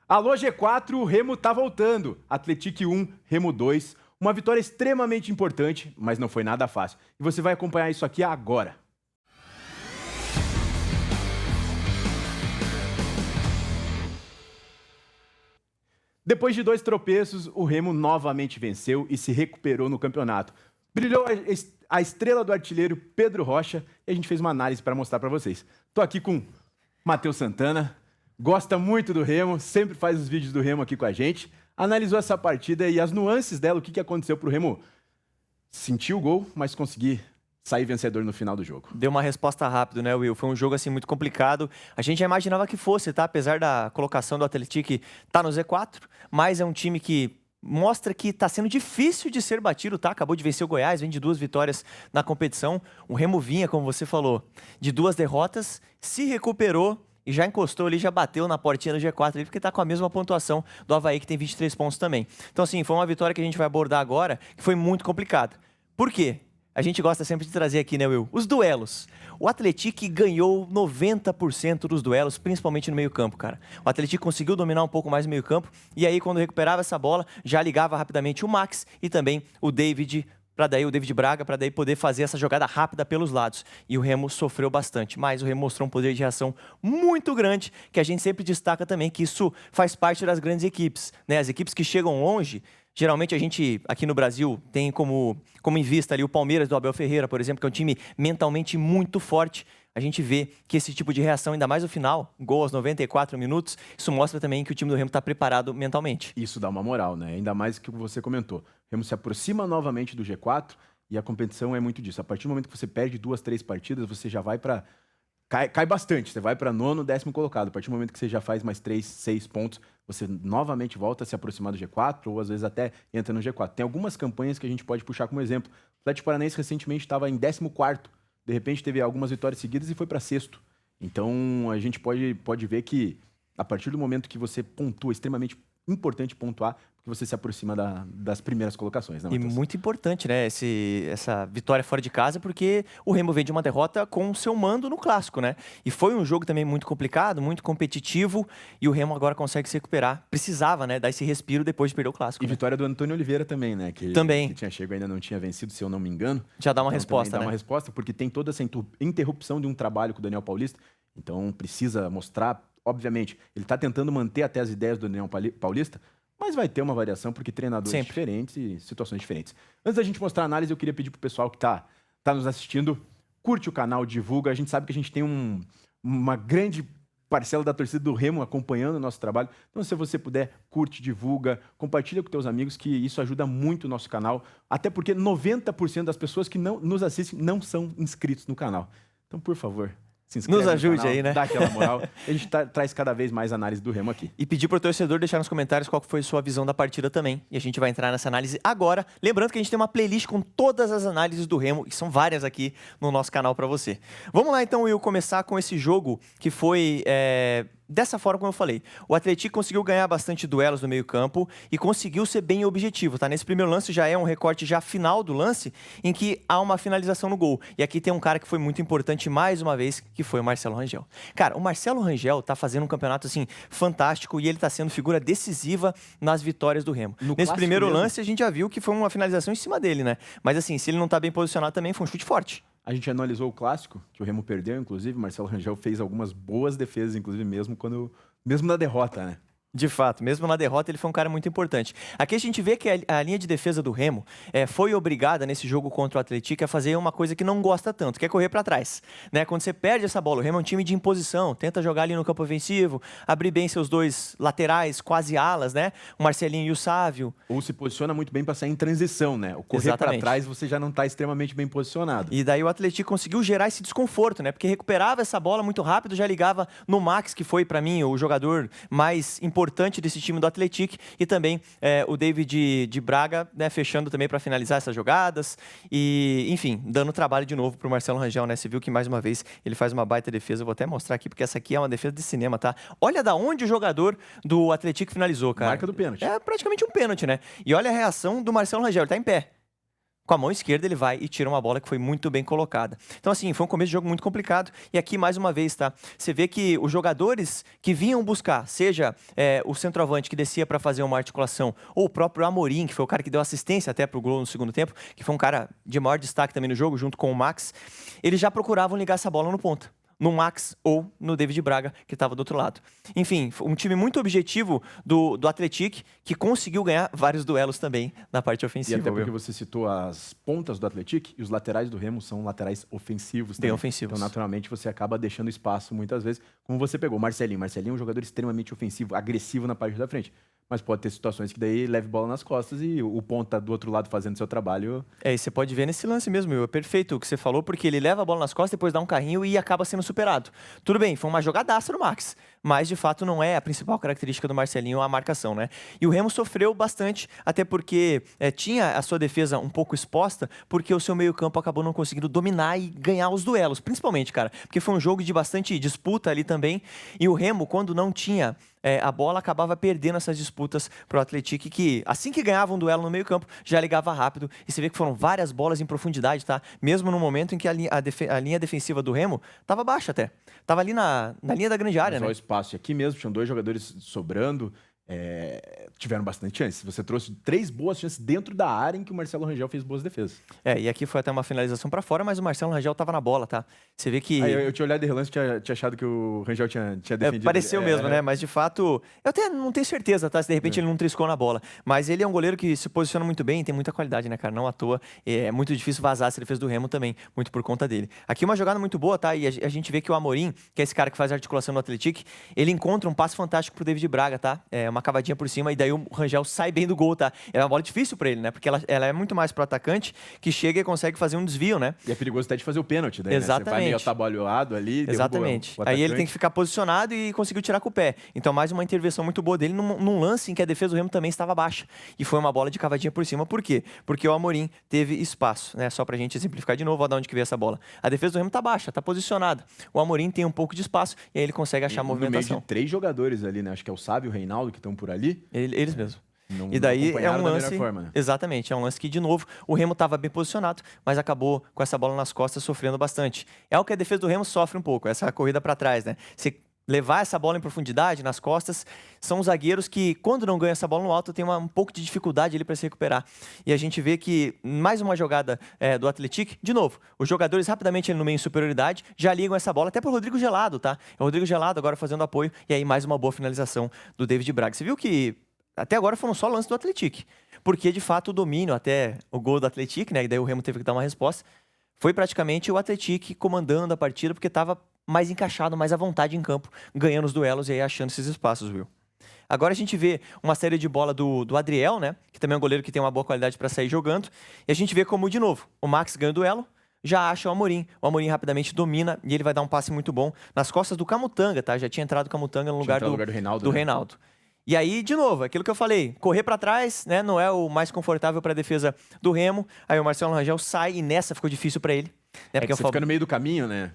Alô G4, o Remo tá voltando. Atlético 1, Remo 2. Uma vitória extremamente importante, mas não foi nada fácil. E você vai acompanhar isso aqui agora. Depois de 2 tropeços, o Remo novamente venceu e se recuperou no campeonato. Brilhou a estrela do artilheiro Pedro Rocha e a gente fez uma análise para mostrar para vocês. Tô aqui com Matheus Santana, gosta muito do Remo, sempre faz os vídeos do Remo aqui com a gente. Analisou essa partida e as nuances dela, o que aconteceu pro Remo sentir o gol, mas conseguir sair vencedor no final do jogo. Deu uma resposta rápida, né, Will? Foi um jogo assim muito complicado. A gente já imaginava que fosse, tá? Apesar da colocação do Atlético tá no Z4, mas é um time que mostra que tá sendo difícil de ser batido, tá? Acabou de vencer o Goiás, vem de 2 vitórias na competição. O Remo vinha, como você falou, de 2 derrotas, se recuperou e já encostou ali, já bateu na portinha do G4 ali, porque tá com a mesma pontuação do Avaí, que tem 23 pontos também. Então, assim, foi uma vitória que a gente vai abordar agora, que foi muito complicada. Por quê? A gente gosta sempre de trazer aqui, né, Will? Os duelos. O Atlético ganhou 90% dos duelos, principalmente no meio-campo, cara. O Atlético conseguiu dominar um pouco mais o meio-campo, e aí, quando recuperava essa bola, já ligava rapidamente o Max e também o David Braga, para daí poder fazer essa jogada rápida pelos lados. E o Remo sofreu bastante, mas o Remo mostrou um poder de reação muito grande, que a gente sempre destaca também, que isso faz parte das grandes equipes, né? As equipes que chegam longe, geralmente a gente, aqui no Brasil, tem como em vista ali o Palmeiras do Abel Ferreira, por exemplo, que é um time mentalmente muito forte. A gente vê que esse tipo de reação, ainda mais no final, gol aos 94 minutos, isso mostra também que o time do Remo está preparado mentalmente. Isso dá uma moral, né? Ainda mais que você comentou. O Remo se aproxima novamente do G4 e a competição é muito disso. A partir do momento que você perde 2, 3 partidas, você já vai para... Cai bastante, você vai para 9º, 10º colocado. A partir do momento que você já faz mais 3, 6 pontos, você novamente volta a se aproximar do G4 ou às vezes até entra no G4. Tem algumas campanhas que a gente pode puxar como exemplo. O Atlético Paranaense recentemente estava em 14º. De repente teve algumas vitórias seguidas e foi para 6º. Então a gente pode ver que a partir do momento que você pontua, extremamente importante pontuar, porque você se aproxima das primeiras colocações, né, Matheus? E muito importante, né, essa vitória fora de casa, porque o Remo vem de uma derrota com o seu mando no Clássico, né? E foi um jogo também muito complicado, muito competitivo, e o Remo agora consegue se recuperar. Precisava, né, dar esse respiro depois de perder o Clássico. E né? vitória do Antônio Oliveira também, né? Que tinha chego ainda não tinha vencido, se eu não me engano. Já dá uma então, resposta, dá né? uma resposta, porque tem toda essa interrupção de um trabalho com o Daniel Paulista, então precisa mostrar, obviamente, ele está tentando manter até as ideias do Daniel Paulista, mas vai ter uma variação porque treinadores diferentes e situações diferentes. Antes da gente mostrar a análise, eu queria pedir pro pessoal que tá nos assistindo, curte o canal, divulga. A gente sabe que a gente tem uma grande parcela da torcida do Remo acompanhando o nosso trabalho. Então, se você puder, curte, divulga, compartilha com teus amigos, que isso ajuda muito o nosso canal. Até porque 90% das pessoas que não nos assistem não são inscritos no canal. Então, por favor, se inscreve nos ajude canal, aí, né? Dá aquela moral. A gente traz cada vez mais análise do Remo aqui. E pedir pro torcedor deixar nos comentários qual foi a sua visão da partida também. E a gente vai entrar nessa análise agora. Lembrando que a gente tem uma playlist com todas as análises do Remo, e são várias aqui no nosso canal para você. Vamos lá então, Will, começar com esse jogo que foi... Dessa forma, como eu falei, o Atlético conseguiu ganhar bastante duelos no meio-campo e conseguiu ser bem objetivo, tá? Nesse primeiro lance já é um recorte já final do lance, em que há uma finalização no gol. E aqui tem um cara que foi muito importante mais uma vez, que foi o Marcelo Rangel. Cara, o Marcelo Rangel tá fazendo um campeonato, assim, fantástico, e ele tá sendo figura decisiva nas vitórias do Remo. Nesse primeiro lance, a gente já viu que foi uma finalização em cima dele, né? Mas assim, se ele não tá bem posicionado também, foi um chute forte. A gente analisou o Clássico, que o Remo perdeu, inclusive. Marcelo Rangel fez algumas boas defesas, inclusive mesmo na derrota, né? De fato, mesmo na derrota ele foi um cara muito importante. Aqui a gente vê que a linha de defesa do Remo foi obrigada nesse jogo contra o Atlético a fazer uma coisa que não gosta tanto, que é correr para trás, né? Quando você perde essa bola, o Remo é um time de imposição, tenta jogar ali no campo ofensivo, abrir bem seus 2 laterais, quase alas, né? O Marcelinho e o Sávio. Ou se posiciona muito bem para sair em transição, né? O correr para trás você já não está extremamente bem posicionado. E daí o Atlético conseguiu gerar esse desconforto, né? Porque recuperava essa bola muito rápido, já ligava no Max, que foi para mim o jogador mais importante desse time do Atlético, e também o David de Braga, né, fechando também para finalizar essas jogadas e, enfim, dando trabalho de novo pro Marcelo Rangel, né? Você viu que mais uma vez ele faz uma baita defesa. Eu vou até mostrar aqui, porque essa aqui é uma defesa de cinema, tá? Olha da onde o jogador do Atlético finalizou, cara. Marca do pênalti. É praticamente um pênalti, né? E olha a reação do Marcelo Rangel, ele tá em pé. com a mão esquerda ele vai e tira uma bola que foi muito bem colocada. Então, assim, foi um começo de jogo muito complicado. E aqui, mais uma vez, tá? Você vê que os jogadores que vinham buscar, seja o centroavante que descia para fazer uma articulação, ou o próprio Amorim, que foi o cara que deu assistência até pro gol no segundo tempo, que foi um cara de maior destaque também no jogo, junto com o Max, eles já procuravam ligar essa bola no ponta. No Max ou no David Braga, que estava do outro lado. Enfim, um time muito objetivo do Atlético, que conseguiu ganhar vários duelos também na parte E ofensiva. até porque você citou as pontas do Atlético e os laterais do Remo são laterais ofensivos Bem também. ofensivos. Então, naturalmente, você acaba deixando espaço muitas vezes, como você pegou o Marcelinho. Marcelinho é um jogador extremamente ofensivo, agressivo na parte da frente. Mas pode ter situações que daí leve bola nas costas e o ponta do outro lado fazendo seu trabalho. E você pode ver nesse lance mesmo, Will. É perfeito o que você falou, porque ele leva a bola nas costas, depois dá um carrinho e acaba sendo superado. Tudo bem, foi uma jogadaça do Max, mas de fato não é a principal característica do Marcelinho a marcação, né? E o Remo sofreu bastante, até porque tinha a sua defesa um pouco exposta, porque o seu meio-campo acabou não conseguindo dominar e ganhar os duelos, principalmente, cara, porque foi um jogo de bastante disputa ali também. E o Remo, quando não tinha a bola, acabava perdendo essas disputas pro Atlético, que assim que ganhava um duelo no meio-campo, já ligava rápido. E você vê que foram várias bolas em profundidade, tá? Mesmo no momento em que a linha defensiva do Remo tava baixa até. Tava ali na linha da grande área, Mas olha né? o espaço. E aqui mesmo tinham 2 jogadores sobrando. Tiveram bastante chances. Você trouxe 3 boas chances dentro da área em que o Marcelo Rangel fez boas defesas. E aqui foi até uma finalização pra fora, mas o Marcelo Rangel tava na bola, tá? Você vê que... Aí eu tinha olhado de relance e tinha achado que o Rangel tinha defendido. Pareceu mesmo, né? Mas de fato, eu até não tenho certeza, tá? Se de repente ele não triscou na bola. Mas ele é um goleiro que se posiciona muito bem, tem muita qualidade, né, cara? Não à toa. É muito difícil vazar essa defesa do Remo também, muito por conta dele. Aqui uma jogada muito boa, tá? E a gente vê que o Amorim, que é esse cara que faz a articulação no Atlético, ele encontra um passe fantástico pro David Braga, tá? Uma cavadinha por cima e daí o Rangel sai bem do gol, tá? É uma bola difícil pra ele, né? Porque ela é muito mais pro atacante, que chega e consegue fazer um desvio, né? E é perigoso até de fazer o pênalti, daí, Exatamente. Né? Você vai meio atabalhoado ali, Exatamente. derruba o Aí ele atacante. tem que ficar posicionado e conseguiu tirar com o pé. Então, mais uma intervenção muito boa dele num lance em que a defesa do Remo também estava baixa. E foi uma bola de cavadinha por cima. Por quê? Porque o Amorim teve espaço, né? Só pra gente exemplificar de novo, olha de onde que veio essa bola. A defesa do Remo tá baixa, tá posicionada. O Amorim tem um pouco de espaço e aí ele consegue achar a No meio movimentação. de 3 jogadores ali, né? Acho que é o Sábio e o Reinaldo que estão por ali. Eles mesmos. Não, E daí não é um acompanharam da lance. melhor forma, né? Exatamente, é um lance que, de novo, o Remo estava bem posicionado, mas acabou com essa bola nas costas sofrendo bastante. É o que a defesa do Remo sofre um pouco, essa corrida para trás, né? Se levar essa bola em profundidade, nas costas, são os zagueiros que, quando não ganham essa bola no alto, tem um pouco de dificuldade ali para se recuperar. E a gente vê que, mais uma jogada do Atlético, de novo, os jogadores rapidamente ali no meio em superioridade, já ligam essa bola até pro Rodrigo Gelado, tá? É o Rodrigo Gelado agora fazendo apoio, e aí mais uma boa finalização do David Braga. Você viu que até agora foram só lances do Atlético, porque de fato o domínio até o gol do Atlético, né? E daí o Remo teve que dar uma resposta. Foi praticamente o Atlético comandando a partida, porque estava mais encaixado, mais à vontade em campo, ganhando os duelos e aí achando esses espaços, viu? Agora a gente vê uma série de bola do Adriel, né? Que também é um goleiro que tem uma boa qualidade para sair jogando. E a gente vê como, de novo, o Max ganha o duelo, já acha o Amorim. O Amorim rapidamente domina e ele vai dar um passe muito bom nas costas do Camutanga, tá? Já tinha entrado o Camutanga no lugar do Reinaldo. do né? Reinaldo. E aí, de novo, aquilo que eu falei, correr para trás, né, não é o mais confortável para a defesa do Remo. Aí o Marcelo Rangel sai e nessa ficou difícil para ele. Né, É que você fica no meio do caminho, né?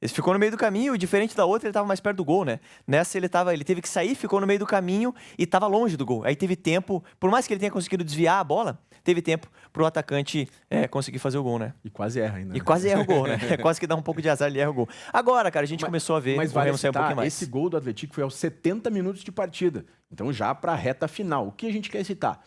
Ele ficou no meio do caminho, diferente da outra, ele estava mais perto do gol, né? Nessa ele teve que sair, ficou no meio do caminho e estava longe do gol. Aí teve tempo, por mais que ele tenha conseguido desviar a bola, teve tempo pro atacante conseguir fazer o gol, né? E quase erra ainda. E né? quase erra o gol, né? Quase que dá um pouco de azar, ele erra o gol. Agora, cara, a gente começou a ver Mas o vale Remo sair um citar, pouquinho mais. esse gol do Atlético foi aos 70 minutos de partida. Então já para a reta final. O que a gente quer citar?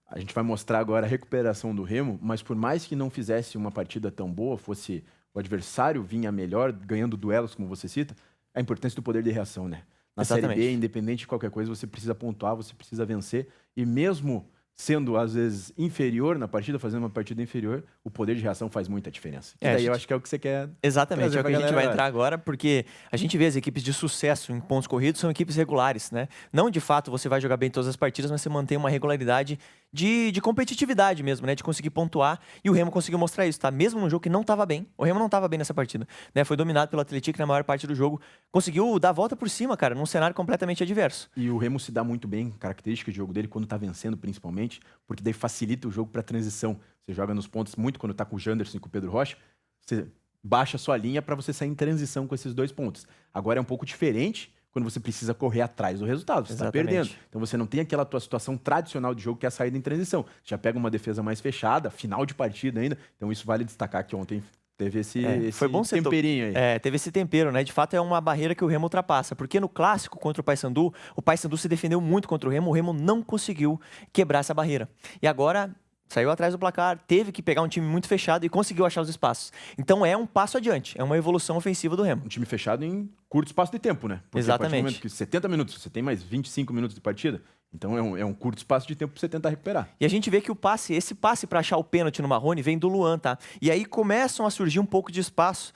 A gente vai mostrar agora a recuperação do Remo, mas por mais que não fizesse uma partida tão boa, fosse o adversário vinha melhor, ganhando duelos, como você cita, a importância do poder de reação, né? Na Série B, independente de qualquer coisa, você precisa pontuar, você precisa vencer. E mesmo sendo, às vezes, inferior na partida, fazendo uma partida inferior, o poder de reação faz muita diferença. E daí eu acho que é o que você quer. Exatamente, é o que a gente vai galera. entrar agora, porque a gente vê as equipes de sucesso em pontos corridos são equipes regulares, né? Não de fato você vai jogar bem todas as partidas, mas você mantém uma regularidade de competitividade mesmo, né? De conseguir pontuar. E o Remo conseguiu mostrar isso, tá? Mesmo num jogo que não estava bem, o Remo não estava bem nessa partida, né? Foi dominado pelo Atlético na maior parte do jogo. Conseguiu dar a volta por cima, cara, num cenário completamente adverso. E o Remo se dá muito bem, característica de jogo dele, quando tá vencendo principalmente, porque daí facilita o jogo para transição. Você joga nos pontos muito quando tá com o Janderson e com o Pedro Rocha, você baixa a sua linha para você sair em transição com esses 2 pontos. Agora é um pouco diferente quando você precisa correr atrás do resultado. Você está perdendo. Então você não tem aquela tua situação tradicional de jogo que é a saída em transição. Você já pega uma defesa mais fechada, final de partida ainda. Então isso vale destacar que ontem teve esse foi bom temperinho aí. Teve esse tempero, né? De fato, é uma barreira que o Remo ultrapassa. Porque no clássico contra o Paysandu se defendeu muito contra o Remo não conseguiu quebrar essa barreira. E agora saiu atrás do placar, teve que pegar um time muito fechado e conseguiu achar os espaços. Então é um passo adiante, é uma evolução ofensiva do Remo. Um time fechado em curto espaço de tempo, né? Porque Exatamente. A partir do momento que 70 minutos, você tem mais 25 minutos de partida, então é um curto espaço de tempo para você tentar recuperar. E a gente vê que esse passe para achar o pênalti no Marrone vem do Luan, tá? E aí começam a surgir um pouco de espaço,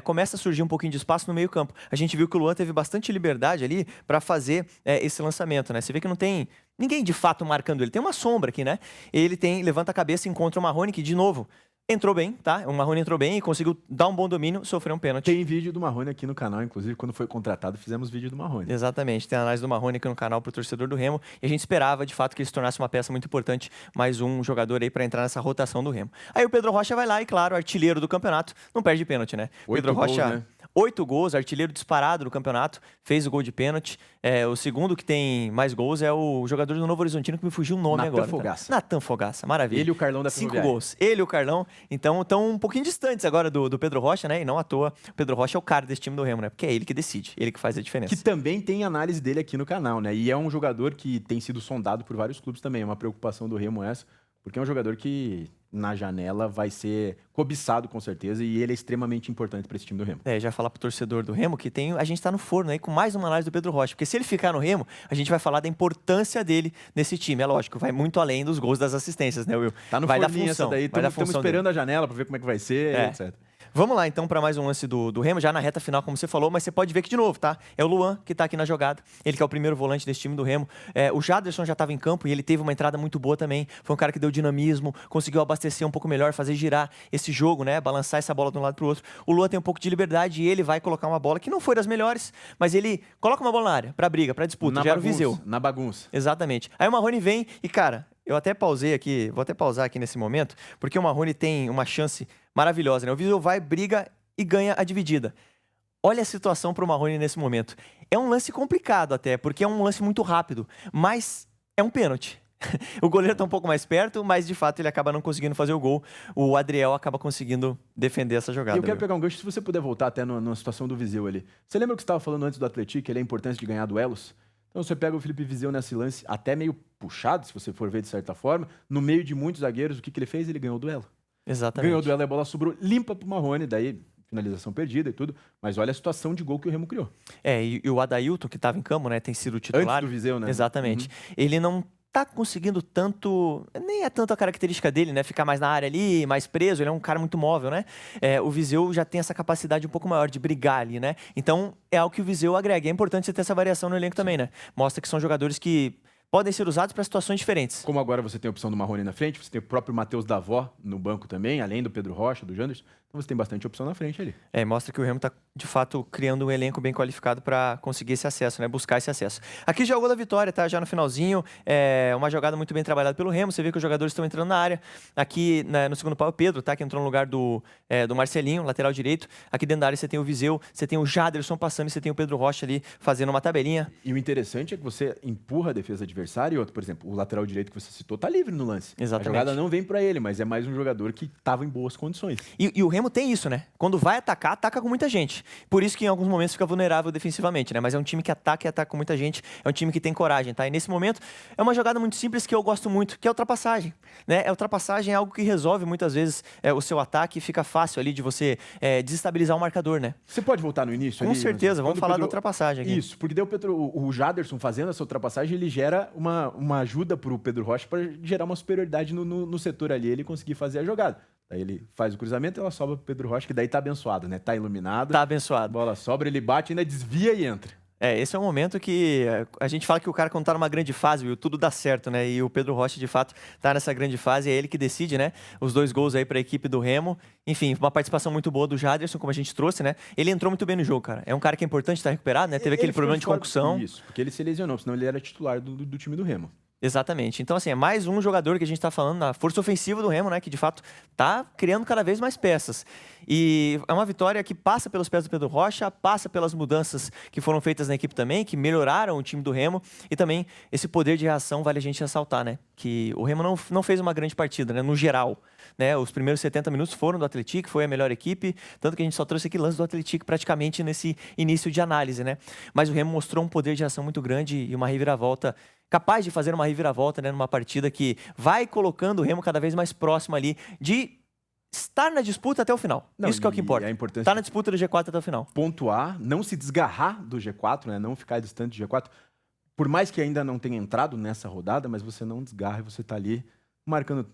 começa a surgir um pouquinho de espaço no meio campo. A gente viu que o Luan teve bastante liberdade ali para fazer esse lançamento, né? Você vê que não tem ninguém de fato marcando ele, tem uma sombra aqui, né? Ele levanta a cabeça e encontra o Marrone, que de novo entrou bem, tá? O Marrone entrou bem e conseguiu dar um bom domínio, sofreu um pênalti. Tem vídeo do Marrone aqui no canal, inclusive, quando foi contratado, fizemos vídeo do Marrone. Exatamente, tem análise do Marrone aqui no canal pro torcedor do Remo, e a gente esperava, de fato, que ele se tornasse uma peça muito importante, mais um jogador aí para entrar nessa rotação do Remo. Aí o Pedro Rocha vai lá e, claro, artilheiro do campeonato, não perde pênalti, né? Pedro Rocha, né? 8 gols, artilheiro disparado do campeonato, fez o gol de pênalti. O segundo que tem mais gols é o jogador do Novo Horizontino, que me fugiu o nome Natan agora. Fogaça. Tá? Natan Fogaça, maravilha. Ele e o Carlão da Ferroviária. 5 gols. Ele e o Carlão, então, estão um pouquinho distantes agora do Pedro Rocha, né? E não à toa, o Pedro Rocha é o cara desse time do Remo, né? Porque é ele que decide, ele que faz a diferença. Que também tem análise dele aqui no canal, né? E é um jogador que tem sido sondado por vários clubes também. É uma preocupação do Remo essa, porque é um jogador que na janela vai ser cobiçado com certeza e ele é extremamente importante para esse time do Remo. Já falar pro torcedor do Remo que a gente tá no forno aí com mais uma análise do Pedro Rocha, porque se ele ficar no Remo, a gente vai falar da importância dele nesse time. É lógico, vai muito além dos gols, das assistências, né, Will? Tá no forninho essa daí, estamos esperando a janela para ver como é que vai ser, etc. Vamos lá, então, para mais um lance do Remo, já na reta final, como você falou, mas você pode ver que, de novo, tá? É o Luan que tá aqui na jogada, ele que é o primeiro volante desse time do Remo. O Jaderson já estava em campo e ele teve uma entrada muito boa também. Foi um cara que deu dinamismo, conseguiu abastecer um pouco melhor, fazer girar esse jogo, né? Balançar essa bola de um lado pro outro. O Luan tem um pouco de liberdade e ele vai colocar uma bola que não foi das melhores, mas ele coloca uma bola na área, pra briga, pra disputa. Já era o Viseu. Na bagunça. Exatamente. Aí o Marrone vem e, cara, eu até pausei aqui, vou até pausar aqui nesse momento, porque o Marrone tem uma chance maravilhosa, né? O Viseu vai, briga e ganha a dividida. Olha a situação para o Marrone nesse momento. É um lance complicado até, porque é um lance muito rápido, mas é um pênalti. O goleiro está um pouco mais perto, mas de fato ele acaba não conseguindo fazer o gol. O Adriel acaba conseguindo defender essa jogada. E eu quero pegar um gancho, se você puder voltar até numa situação do Viseu ali. Você lembra o que você estava falando antes do Atlético, ele é a importância de ganhar duelos? Então você pega o Felipe Viseu nesse lance até meio puxado, se você for ver de certa forma, no meio de muitos zagueiros, o que ele fez? Ele ganhou o duelo. Exatamente. Ganhou o duelo e a bola sobrou limpa pro Marrone, daí finalização perdida e tudo, mas olha a situação de gol que o Remo criou. E o Adailton, que estava em campo, né, tem sido o titular. Antes do Viseu, né? Exatamente. Ele não tá conseguindo tanto, nem é tanto a característica dele, né, ficar mais na área ali, mais preso, ele é um cara muito móvel, né? O Viseu já tem essa capacidade um pouco maior de brigar ali, né? Então, é algo que o Viseu agrega. É importante você ter essa variação no elenco também, né? Mostra que são jogadores que podem ser usados para situações diferentes. Como agora você tem a opção do Marrone na frente, você tem o próprio Matheus Davó no banco também, além do Pedro Rocha, do Janderson. Então você tem bastante opção na frente ali. Mostra que o Remo está, de fato, criando um elenco bem qualificado para conseguir esse acesso, né? Buscar esse acesso. Aqui já é o gol da vitória, tá? Já no finalzinho. Uma jogada muito bem trabalhada pelo Remo. Você vê que os jogadores estão entrando na área. Aqui no segundo pau é o Pedro, tá? Que entrou no lugar do Marcelinho, lateral direito. Aqui dentro da área você tem o Viseu, você tem o Jaderson passando e você tem o Pedro Rocha ali fazendo uma tabelinha. E o interessante é que você empurra a defesa adversária e outro, por exemplo, o lateral direito que você citou tá livre no lance. Exatamente. A jogada não vem para ele, mas é mais um jogador que estava em boas condições. E o Remo tem isso, né? Quando vai atacar, ataca com muita gente. Por isso que em alguns momentos fica vulnerável defensivamente, né? Mas é um time que ataca e ataca com muita gente. É um time que tem coragem, tá? E nesse momento é uma jogada muito simples que eu gosto muito, que é a ultrapassagem, né? A ultrapassagem é algo que resolve muitas vezes o seu ataque e fica fácil ali de você desestabilizar o marcador, né? Você pode voltar no início? Com ali, certeza, vamos falar da ultrapassagem aqui. Isso, porque daí o Jaderson fazendo essa ultrapassagem, ele gera uma ajuda pro Pedro Rocha para gerar uma superioridade no setor ali, ele conseguir fazer a jogada. Daí ele faz o cruzamento e ela sobra pro Pedro Rocha, que daí tá abençoado, né? Tá iluminado. Tá abençoado. A bola sobra, ele bate, ainda desvia e entra. Esse é um momento que a gente fala que o cara, quando tá numa grande fase, Will, tudo dá certo, né? E o Pedro Rocha, de fato, tá nessa grande fase, é ele que decide, né? Os 2 gols aí pra equipe do Remo. Enfim, uma participação muito boa do Jaderson, como a gente trouxe, né? Ele entrou muito bem no jogo, cara. É um cara que é importante estar recuperado, né? Teve aquele problema de concussão. Isso, porque ele se lesionou, senão ele era titular do time do Remo. Exatamente. Então, assim, é mais um jogador que a gente está falando na força ofensiva do Remo, né? Que de fato está criando cada vez mais peças. E é uma vitória que passa pelos pés do Pedro Rocha, passa pelas mudanças que foram feitas na equipe também, que melhoraram o time do Remo. E também esse poder de reação vale a gente ressaltar, né? Que o Remo não fez uma grande partida, né? No geral. Né? Os primeiros 70 minutos foram do Atlético, foi a melhor equipe. Tanto que a gente só trouxe aqui lance do Atlético praticamente nesse início de análise, né? Mas o Remo mostrou um poder de reação muito grande e uma reviravolta capaz de fazer uma reviravolta, né, numa partida que vai colocando o Remo cada vez mais próximo ali de estar na disputa até o final. Não, isso que é o que importa. Estar na disputa do G4 até o final. Pontuar, não se desgarrar do G4, né, não ficar distante do G4. Por mais que ainda não tenha entrado nessa rodada, mas você não desgarra e você tá ali marcando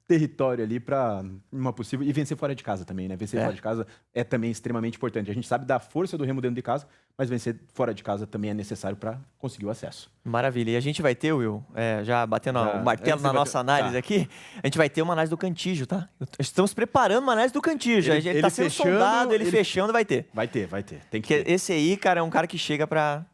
território ali para uma possível... E vencer fora de casa também, né? Vencer fora de casa é também extremamente importante. A gente sabe da força do Remo dentro de casa, mas vencer fora de casa também é necessário para conseguir o acesso. Maravilha. E a gente vai ter, Will, já batendo o martelo na nossa análise aqui, a gente vai ter uma análise do Cantígio, tá? Estamos preparando uma análise do Cantígio. Ele tá sendo sondado, ele fechando, vai ter. Vai ter. Tem que ter. Esse aí, cara, é um cara que chega para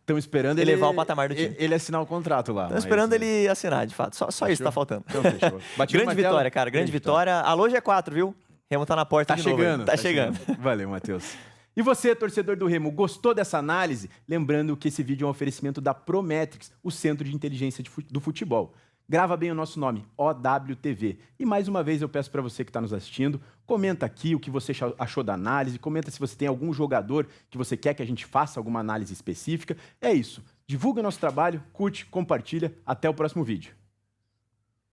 elevar o patamar do time. Ele assinar o contrato lá. Estamos esperando ele assinar, de fato. Só isso tá faltando. Então fechou. Grande vitória, cara. Grande vitória. Alô, G4, viu? Remo tá na porta de novo. Tá chegando. Valeu, Matheus. E você, torcedor do Remo, gostou dessa análise? Lembrando que esse vídeo é um oferecimento da Prometrics, o Centro de Inteligência do Futebol. Grava bem o nosso nome, OWTV. E mais uma vez eu peço para você que está nos assistindo, comenta aqui o que você achou da análise, comenta se você tem algum jogador que você quer que a gente faça alguma análise específica. É isso. Divulga nosso trabalho, curte, compartilha. Até o próximo vídeo.